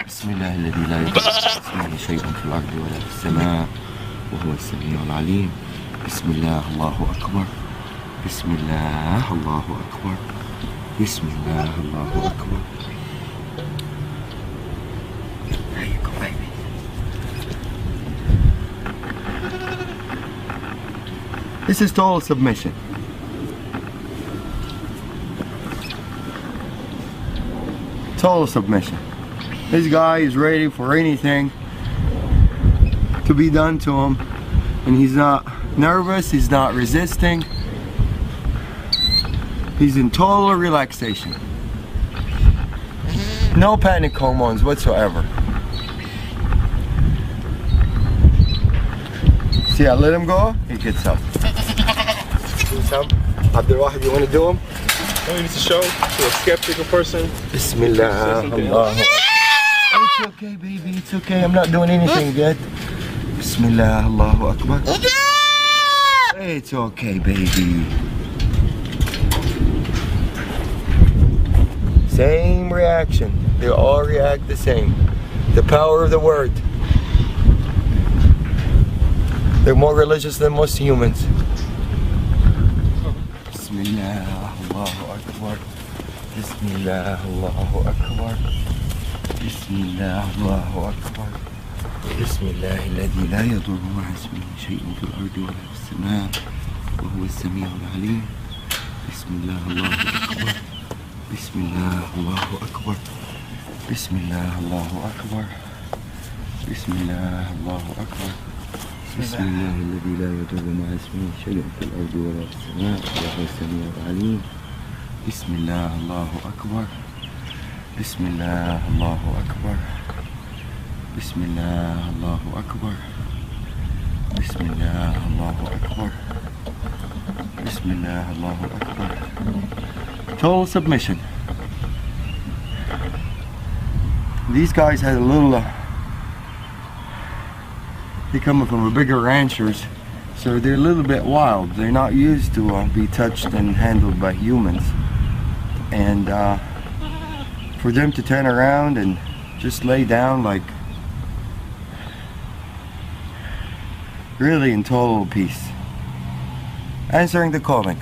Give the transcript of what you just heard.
بسم الله الذي لا يضر مع اسمه شيء في الأرض ولا في السماء وهو السميع العليم. بسم الله الله أكبر. بسم الله الله أكبر. بسم الله الله أكبر. There you go, baby. This is total submission. Total submission. This guy is ready for anything to be done to him, and he's not nervous, he's not resisting. He's in total relaxation. No panic hormones whatsoever. See, I let him go, he gets up. Do some. Abdul Wahid, you want to do him? No, you need to show to a skeptical person. Bismillah. It's okay, baby, it's okay. I'm not doing anything yet. Bismillah, Allahu Akbar. It's okay, baby. Same reaction. They all react the same. The power of the word. They're more religious than most humans. Bismillah, Allahu Akbar. Bismillah, Allahu Akbar. Bismillah, Allahu Akbar. Bismillah الذي لا يضر مع اسمه شيء في الأرض ولا في السماء وهو السميع العليم. بسم الله الله أكبر. بسم الله الله أكبر. بسم الله الله أكبر. بسم الله الله أكبر. بسم الله الذي لا يضر مع اسمه شيء في الأرض ولا في السماء وهو السميع العليم. بسم الله الله أكبر. بسم الله الله أكبر. بسم الله الله أكبر. بسم الله الله أكبر. بسم الله الله أكبر. Total submission. These guys had a little they're coming from a bigger ranchers, so they're a little bit wild. They're not used to be touched and handled by humans, and for them to turn around and just lay down like really in total peace, answering the calling.